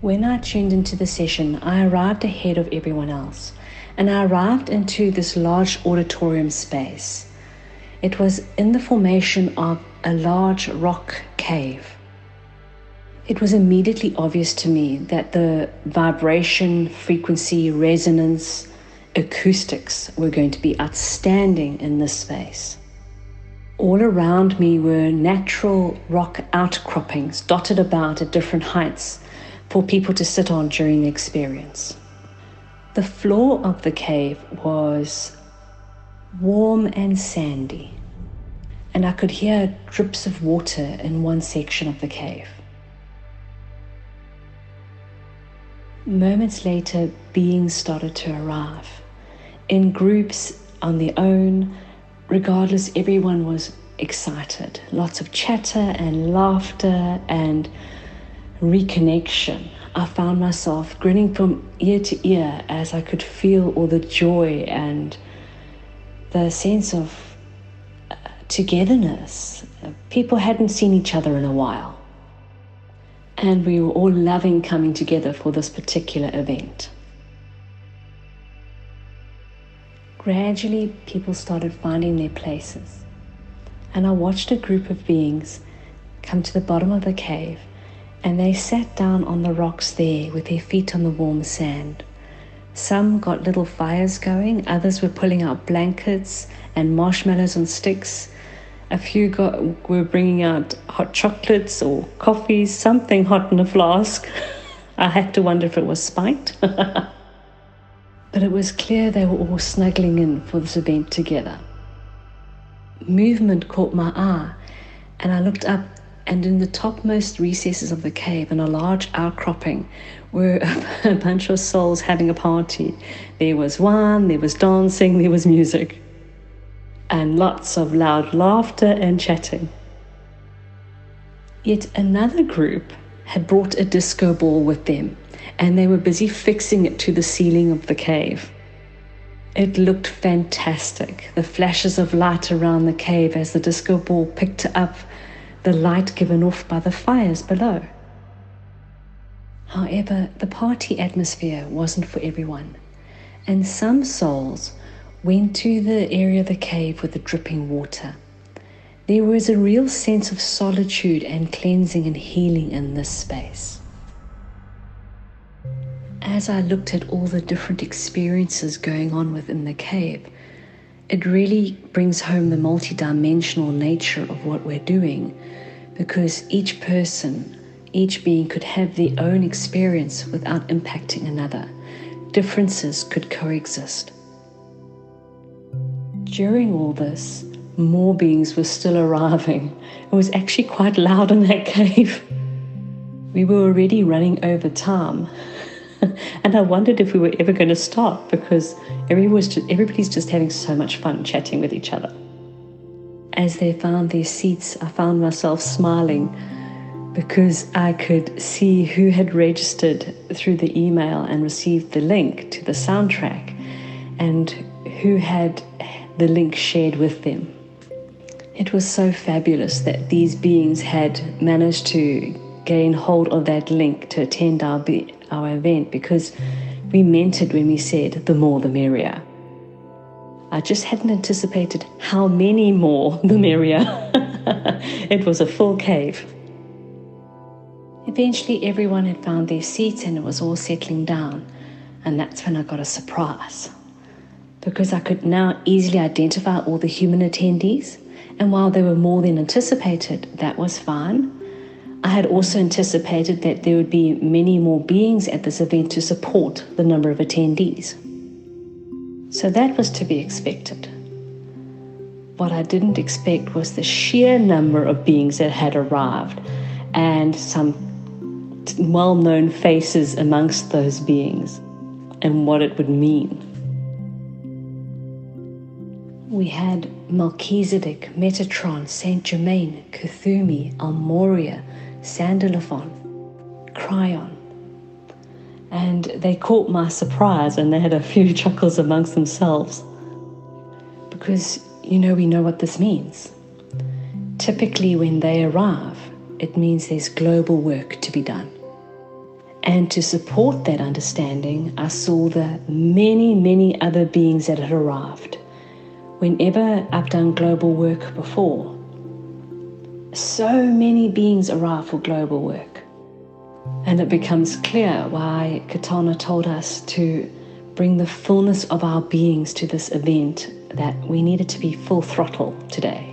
When I tuned into the session, I arrived ahead of everyone else, and I arrived into this large auditorium space. It was in the formation of a large rock cave. It was immediately obvious to me that the vibration, frequency, resonance, acoustics were going to be outstanding in this space. All around me were natural rock outcroppings dotted about at different heights for people to sit on during the experience. The floor of the cave was warm and sandy, and I could hear drips of water in one section of the cave. Moments later, beings started to arrive, in groups, on their own. Regardless, everyone was excited. Lots of chatter and laughter and reconnection. I found myself grinning from ear to ear as I could feel all the joy and the sense of togetherness. People hadn't seen each other in a while, and we were all loving coming together for this particular event. Gradually, people started finding their places, and I watched a group of beings come to the bottom of the cave, and they sat down on the rocks there with their feet on the warm sand. Some got little fires going, others were pulling out blankets and marshmallows on sticks. A few were bringing out hot chocolates or coffees, something hot in a flask. I had to wonder if it was spiked. But it was clear they were all snuggling in for this event together. Movement caught my eye, and I looked up, and in the topmost recesses of the cave, in a large outcropping, were a bunch of souls having a party. There was wine, there was dancing, there was music, and lots of loud laughter and chatting. Yet another group had brought a disco ball with them, and they were busy fixing it to the ceiling of the cave. It looked fantastic, the flashes of light around the cave as the disco ball picked up the light given off by the fires below. However, the party atmosphere wasn't for everyone, and some souls went to the area of the cave with the dripping water. There was a real sense of solitude and cleansing and healing in this space. As I looked at all the different experiences going on within the cave, it really brings home the multidimensional nature of what we're doing, because each person, each being could have their own experience without impacting another. Differences could coexist. During all this, more beings were still arriving. It was actually quite loud in that cave. We were already running over time. And I wondered if we were ever going to stop, because everybody's just having so much fun chatting with each other. As they found their seats, I found myself smiling because I could see who had registered through the email and received the link to the soundtrack, and who had the link shared with them. It was so fabulous that these beings had managed to gain hold of that link to attend our event, because we meant it when we said the more the merrier. I just hadn't anticipated how many more the merrier. It was a full cave. Eventually everyone had found their seats and it was all settling down, and that's when I got a surprise, because I could now easily identify all the human attendees, and while they were more than anticipated, that was fine. I had also anticipated that there would be many more beings at this event to support the number of attendees. So that was to be expected. What I didn't expect was the sheer number of beings that had arrived, and some well-known faces amongst those beings, and what it would mean. We had Melchizedek, Metatron, Saint Germain, Kuthumi, Almoria, Sandalphon, Cryon. And they caught my surprise, and they had a few chuckles amongst themselves. Because, we know what this means. Typically when they arrive, it means there's global work to be done. And to support that understanding, I saw the many, many other beings that had arrived. Whenever I've done global work before, so many beings arrive for global work. And it becomes clear why Katana told us to bring the fullness of our beings to this event, that we needed to be full throttle today.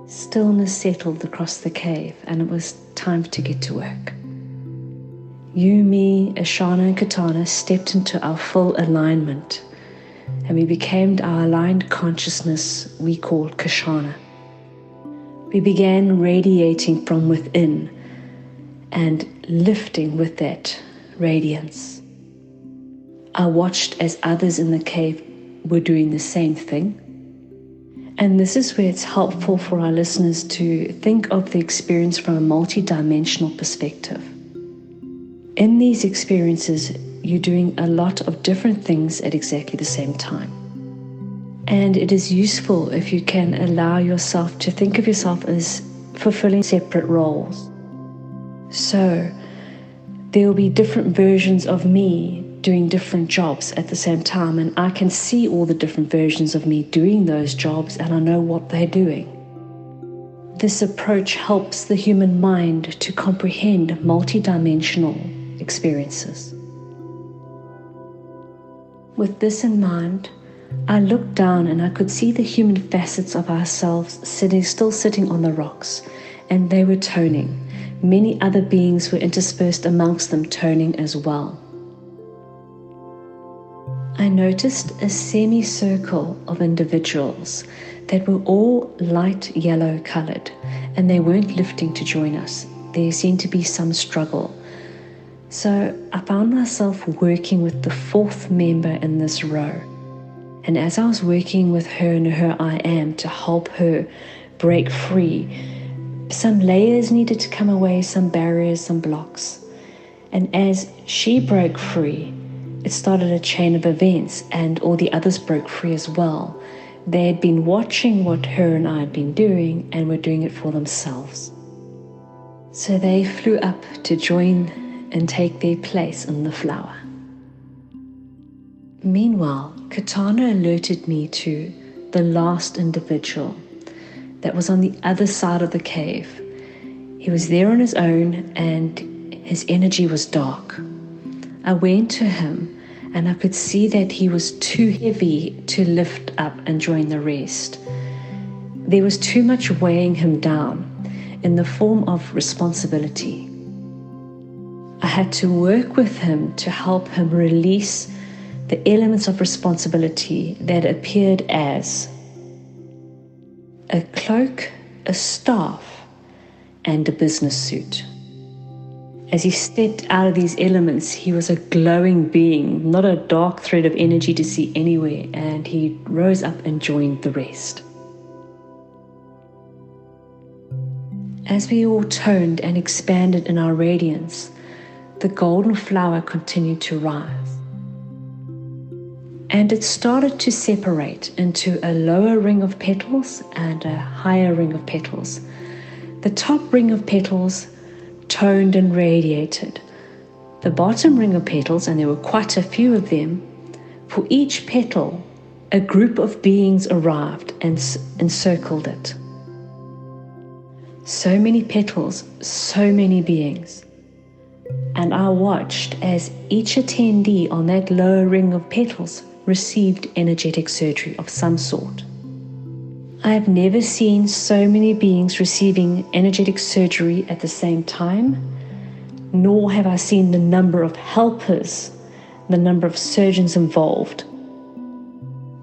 Stillness settled across the cave, and it was time to get to work. You, me, Ashana, and Katana stepped into our full alignment, and we became our aligned consciousness we call Kashana. We began radiating from within and lifting with that radiance. I watched as others in the cave were doing the same thing. And this is where it's helpful for our listeners to think of the experience from a multi-dimensional perspective. In these experiences, you're doing a lot of different things at exactly the same time. And it is useful if you can allow yourself to think of yourself as fulfilling separate roles. So there will be different versions of me doing different jobs at the same time, and I can see all the different versions of me doing those jobs, and I know what they're doing. This approach helps the human mind to comprehend multidimensional experiences. With this in mind, I looked down and I could see the human facets of ourselves still sitting on the rocks, and they were toning. Many other beings were interspersed amongst them, toning as well. I noticed a semicircle of individuals that were all light yellow colored, and they weren't lifting to join us. There seemed to be some struggle. So I found myself working with the fourth member in this row. And as I was working with her and her I am to help her break free, some layers needed to come away, some barriers, some blocks. And as she broke free, it started a chain of events, and all the others broke free as well. They had been watching what her and I had been doing and were doing it for themselves. So they flew up to join and take their place in the flower. Meanwhile, Katana alerted me to the last individual that was on the other side of the cave. He was there on his own, and his energy was dark. I went to him, and I could see that he was too heavy to lift up and join the rest. There was too much weighing him down in the form of responsibility. I had to work with him to help him release the elements of responsibility that appeared as a cloak, a staff, and a business suit. As he stepped out of these elements, he was a glowing being, not a dark thread of energy to see anywhere, and he rose up and joined the rest. As we all toned and expanded in our radiance, the golden flower continued to rise. And it started to separate into a lower ring of petals and a higher ring of petals. The top ring of petals toned and radiated. The bottom ring of petals, and there were quite a few of them, for each petal, a group of beings arrived and encircled it. So many petals, so many beings. And I watched as each attendee on that lower ring of petals received energetic surgery of some sort. I have never seen so many beings receiving energetic surgery at the same time, nor have I seen the number of helpers, the number of surgeons involved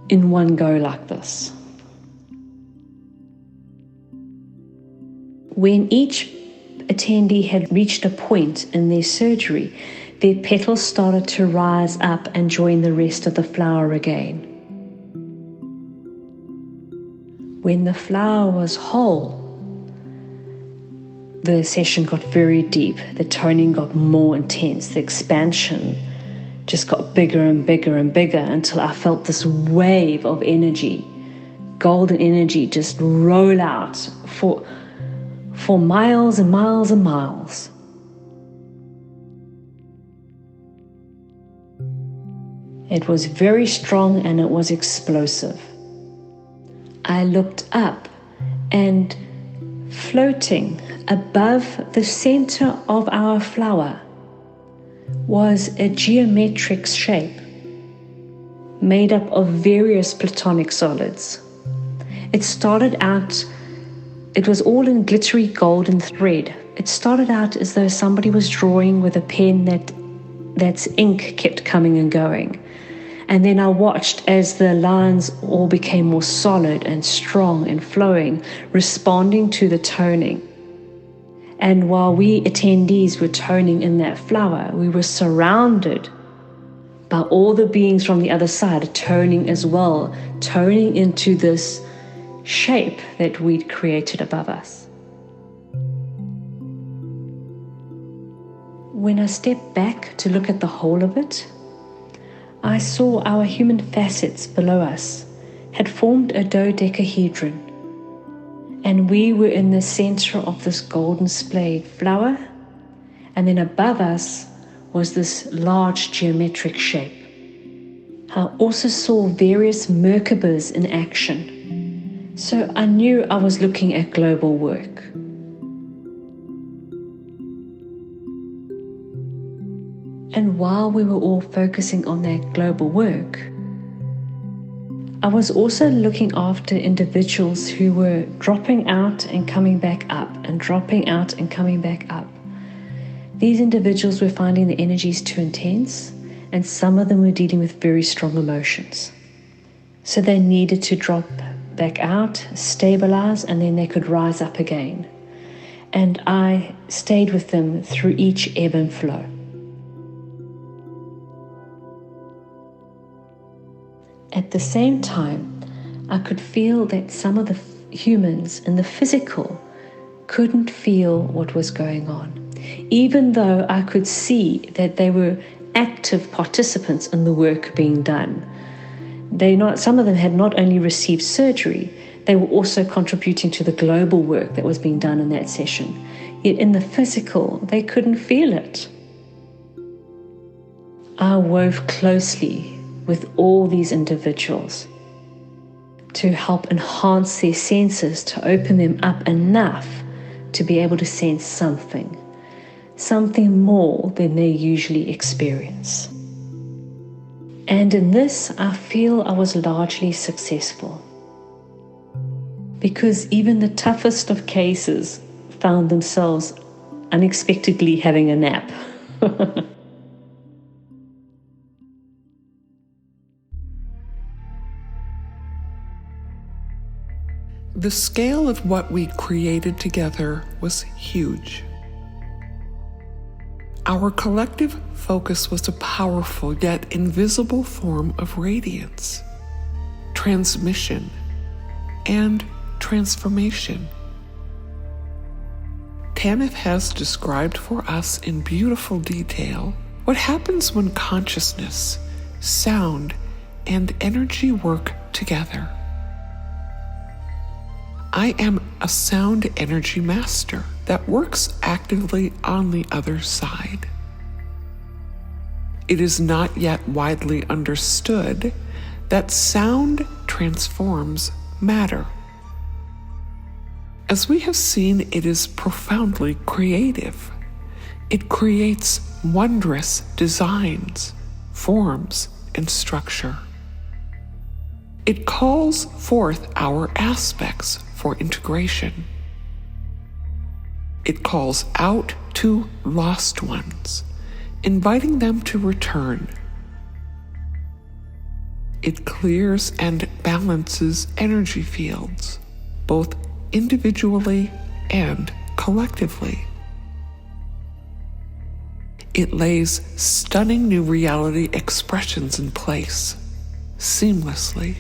in one go like this. When each attendee had reached a point in their surgery, their petals started to rise up and join the rest of the flower again. When the flower was whole, the session got very deep, the toning got more intense, the expansion just got bigger and bigger and bigger until I felt this wave of energy golden energy just roll out for miles and miles and miles. It was very strong and it was explosive. I looked up, and floating above the center of our flower was a geometric shape made up of various platonic solids. It started out, it was all in glittery golden thread. It started out as though somebody was drawing with a pen that's ink kept coming and going. And then I watched as the lines all became more solid and strong and flowing, responding to the toning. And while we attendees were toning in that flower, we were surrounded by all the beings from the other side toning as well, toning into this shape that we'd created above us. When I stepped back to look at the whole of it, I saw our human facets below us had formed a dodecahedron, and we were in the center of this golden splayed flower, and then above us was this large geometric shape. I also saw various Merkabas in action, so I knew I was looking at global work. And while we were all focusing on that global work, I was also looking after individuals who were dropping out and coming back up, and dropping out and coming back up. These individuals were finding the energies too intense, and some of them were dealing with very strong emotions. So they needed to drop back out, stabilize, and then they could rise up again. And I stayed with them through each ebb and flow. At the same time, I could feel that some of the humans in the physical couldn't feel what was going on, even though I could see that they were active participants in the work being done. Some of them had not only received surgery, they were also contributing to the global work that was being done in that session. Yet in the physical, they couldn't feel it. I wove closely with all these individuals to help enhance their senses, to open them up enough to be able to sense something more than they usually experience. And in this, I feel I was largely successful, because even the toughest of cases found themselves unexpectedly having a nap. The scale of what we created together was huge. Our collective focus was a powerful yet invisible form of radiance, transmission, and transformation. Tanith has described for us in beautiful detail what happens when consciousness, sound, and energy work together. I am a sound energy master that works actively on the other side. It is not yet widely understood that sound transforms matter. As we have seen, it is profoundly creative. It creates wondrous designs, forms, and structure. It calls forth our aspects for integration. It calls out to lost ones, inviting them to return. It clears and balances energy fields, both individually and collectively. It lays stunning new reality expressions in place, seamlessly.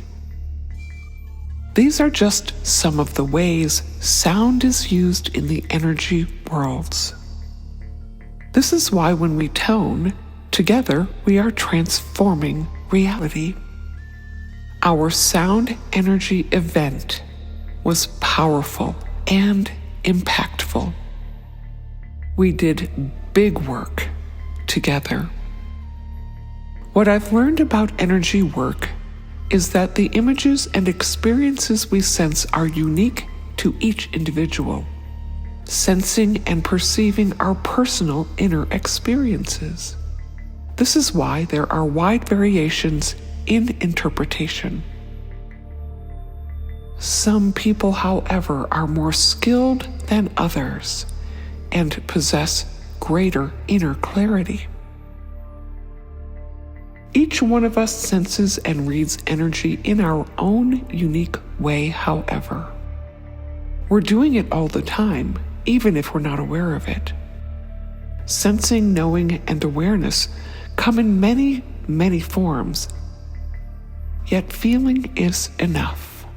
These are just some of the ways sound is used in the energy worlds. This is why when we tone, together we are transforming reality. Our sound energy event was powerful and impactful. We did big work together. What I've learned about energy work is that the images and experiences we sense are unique to each individual, sensing and perceiving our personal inner experiences. This is why there are wide variations in interpretation. Some people, however, are more skilled than others and possess greater inner clarity. Each one of us senses and reads energy in our own unique way, however. We're doing it all the time, even if we're not aware of it. Sensing, knowing, and awareness come in many, many forms, yet feeling is enough.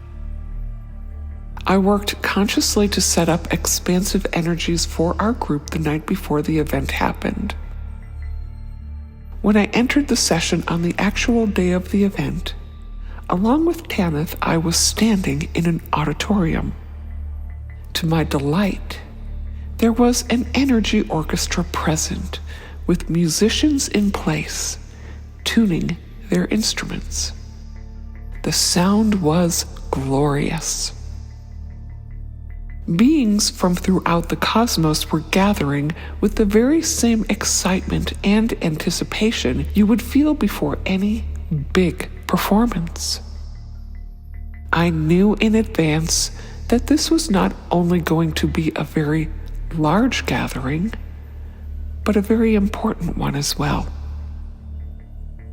I worked consciously to set up expansive energies for our group the night before the event happened. When I entered the session on the actual day of the event, along with Tanith, I was standing in an auditorium. To my delight, there was an energy orchestra present with musicians in place, tuning their instruments. The sound was glorious. Beings from throughout the cosmos were gathering with the very same excitement and anticipation you would feel before any big performance. I knew in advance that this was not only going to be a very large gathering, but a very important one as well.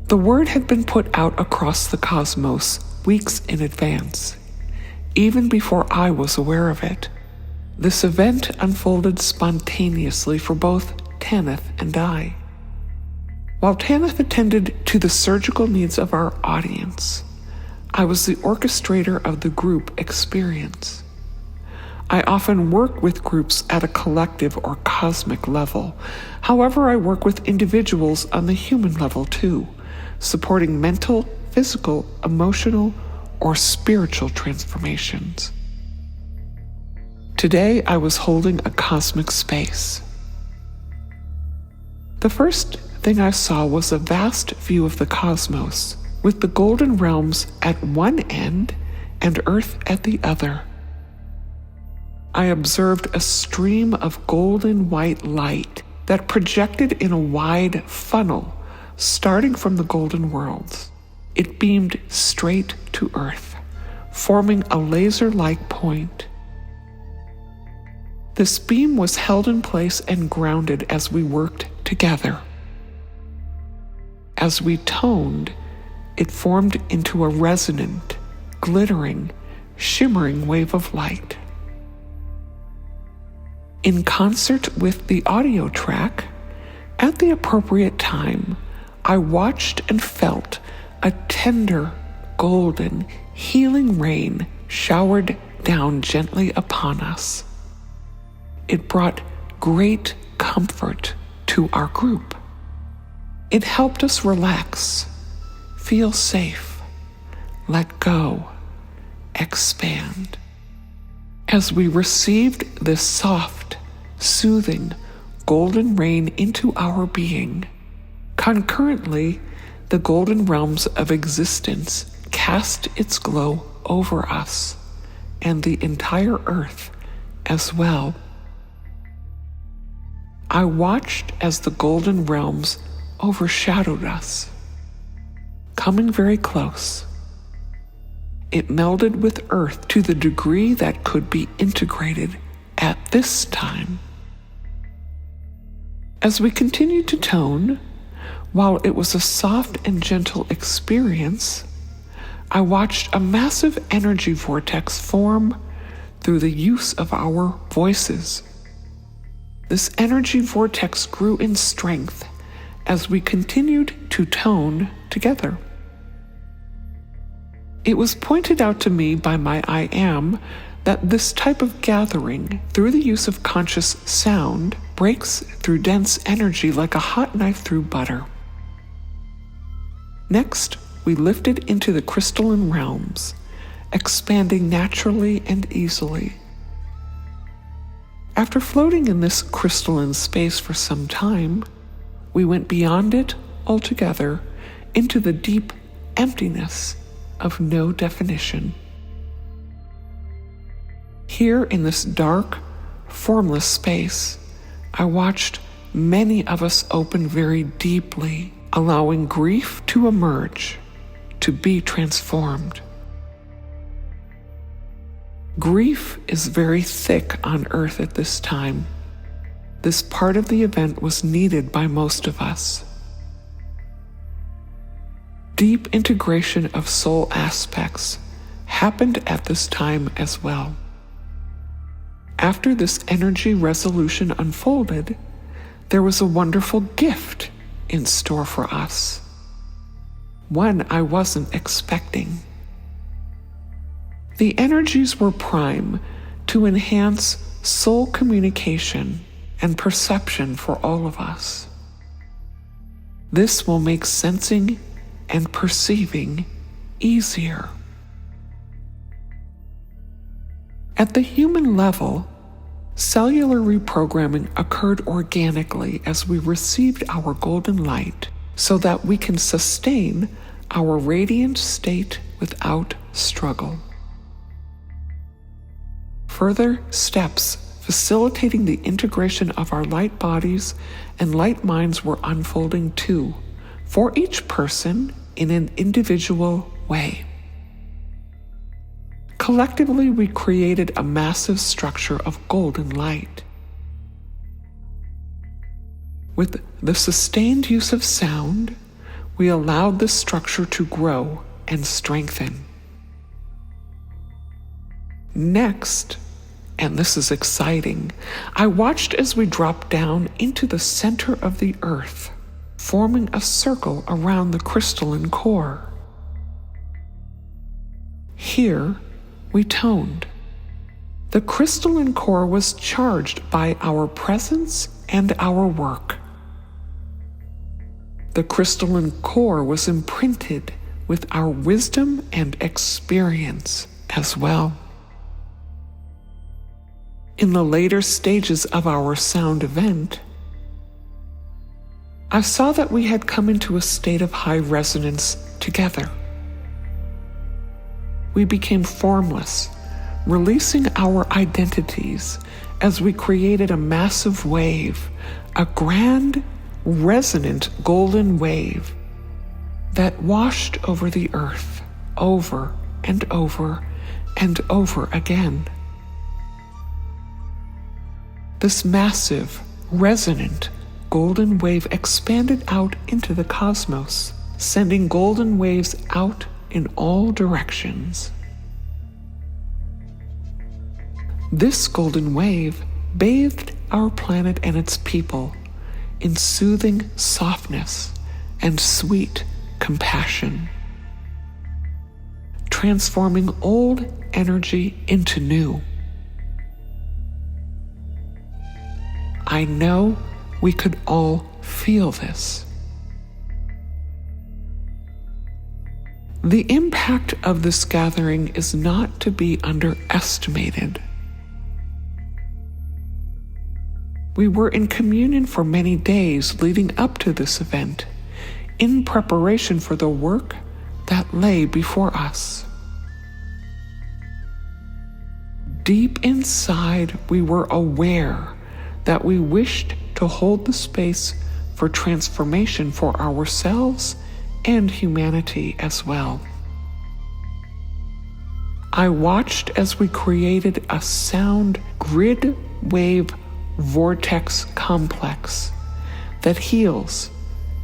The word had been put out across the cosmos weeks in advance, even before I was aware of it. This event unfolded spontaneously for both Tanith and I. While Tanith attended to the surgical needs of our audience, I was the orchestrator of the group experience. I often work with groups at a collective or cosmic level. However, I work with individuals on the human level too, supporting mental, physical, emotional, or spiritual transformations. Today, I was holding a cosmic space. The first thing I saw was a vast view of the cosmos, with the golden realms at one end and Earth at the other. I observed a stream of golden white light that projected in a wide funnel, starting from the golden worlds. It beamed straight to Earth, forming a laser-like point. This beam was held in place and grounded as we worked together. As we toned, it formed into a resonant, glittering, shimmering wave of light. In concert with the audio track, at the appropriate time, I watched and felt a tender, golden, healing rain showered down gently upon us. It brought great comfort to our group. It helped us relax, feel safe, let go, expand. As we received this soft, soothing, golden rain into our being, concurrently, the golden realms of existence cast its glow over us and the entire earth as well. I watched as the golden realms overshadowed us, coming very close. It melded with Earth to the degree that could be integrated at this time. As we continued to tone, while it was a soft and gentle experience, I watched a massive energy vortex form through the use of our voices. This energy vortex grew in strength as we continued to tone together. It was pointed out to me by my I Am that this type of gathering, through the use of conscious sound, breaks through dense energy like a hot knife through butter. Next, we lifted into the crystalline realms, expanding naturally and easily. After floating in this crystalline space for some time, we went beyond it altogether into the deep emptiness of no definition. Here in this dark, formless space, I watched many of us open very deeply, allowing grief to emerge, to be transformed. Grief is very thick on earth at this time. This part of the event was needed by most of us. Deep integration of soul aspects happened at this time as well. After this energy resolution unfolded, there was a wonderful gift in store for us, one I wasn't expecting. The energies were prime to enhance soul communication and perception for all of us. This will make sensing and perceiving easier. At the human level, cellular reprogramming occurred organically as we received our golden light so that we can sustain our radiant state without struggle. Further steps facilitating the integration of our light bodies and light minds were unfolding too, for each person in an individual way. Collectively, we created a massive structure of golden light. With the sustained use of sound, we allowed this structure to grow and strengthen. Next, and this is exciting, I watched as we dropped down into the center of the earth, forming a circle around the crystalline core. Here, we toned. The crystalline core was charged by our presence and our work. The crystalline core was imprinted with our wisdom and experience as well. In the later stages of our sound event, I saw that we had come into a state of high resonance together. We became formless, releasing our identities as we created a massive wave, a grand, resonant golden wave that washed over the earth over and over and over again. This massive, resonant, golden wave expanded out into the cosmos, sending golden waves out in all directions. This golden wave bathed our planet and its people in soothing softness and sweet compassion, transforming old energy into new. I know we could all feel this. The impact of this gathering is not to be underestimated. We were in communion for many days leading up to this event, in preparation for the work that lay before us. Deep inside, we were aware that we wished to hold the space for transformation for ourselves and humanity as well. I watched as we created a sound grid wave vortex complex that heals,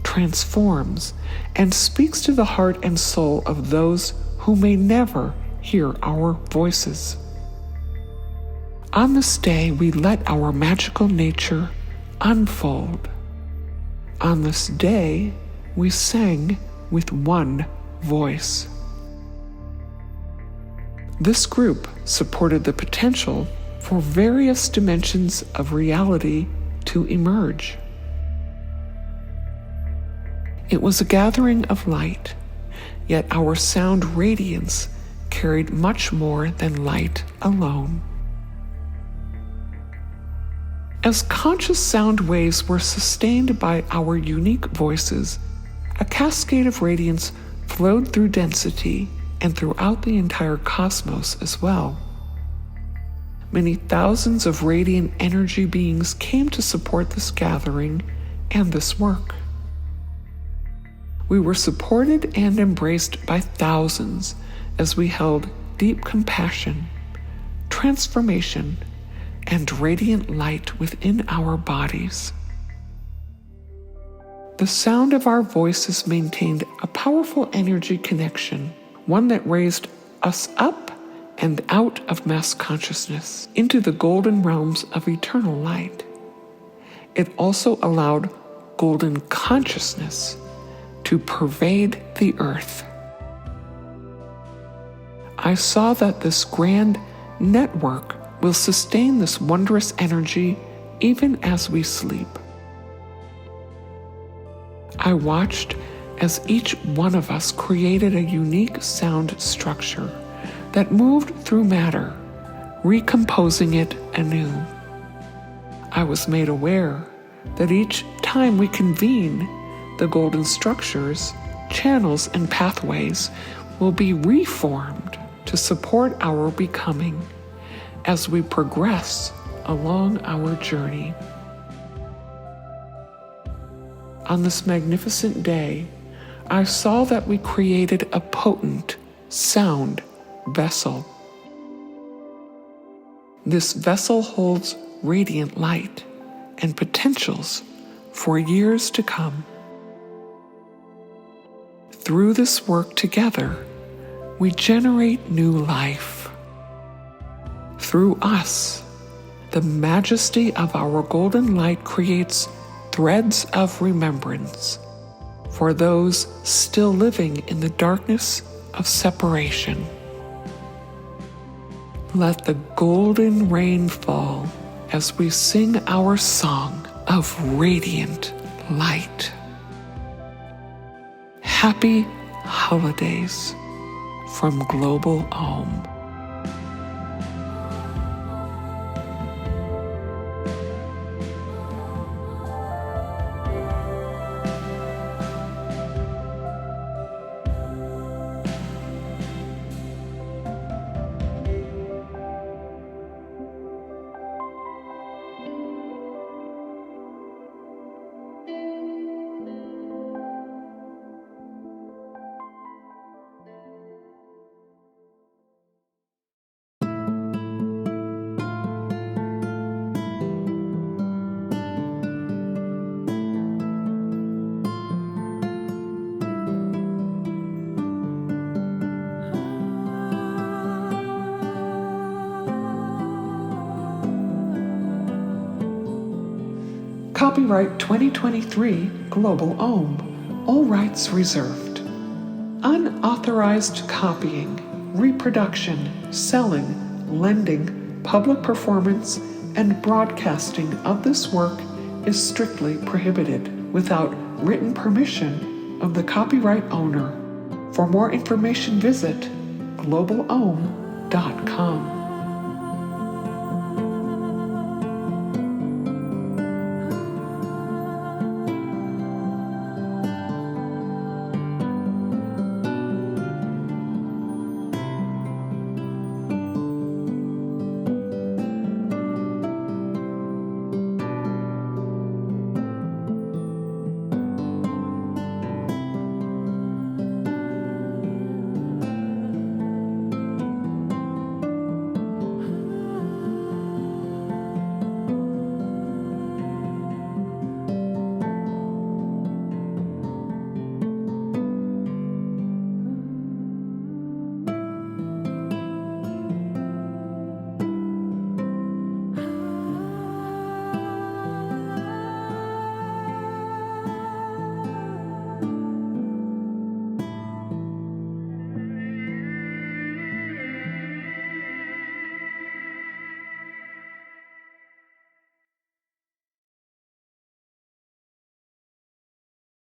transforms, and speaks to the heart and soul of those who may never hear our voices. On this day, we let our magical nature unfold. On this day, we sang with one voice. This group supported the potential for various dimensions of reality to emerge. It was a gathering of light, Yet our sound radiance carried much more than light alone. As conscious sound waves were sustained by our unique voices, a cascade of radiance flowed through density and throughout the entire cosmos as well. Many thousands of radiant energy beings came to support this gathering and this work. We were supported and embraced by thousands as we held deep compassion, transformation, and radiant light within our bodies. The sound of our voices maintained a powerful energy connection, one that raised us up and out of mass consciousness into the golden realms of eternal light. It also allowed golden consciousness to pervade the earth. I saw that this grand network will sustain this wondrous energy even as we sleep. I watched as each one of us created a unique sound structure that moved through matter, recomposing it anew. I was made aware that each time we convene, the golden structures, channels, and pathways will be reformed to support our becoming as we progress along our journey. On this magnificent day, I saw that we created a potent sound vessel. This vessel holds radiant light and potentials for years to come. Through this work together, we generate new life. Through us, the majesty of our golden light creates threads of remembrance for those still living in the darkness of separation. Let the golden rain fall as we sing our song of radiant light. Happy holidays from GlobalAUM. Copyright 2023 GlobalAUM. All rights reserved. Unauthorized copying, reproduction, selling, lending, public performance, and broadcasting of this work is strictly prohibited without written permission of the copyright owner. For more information, visit globalaum.com.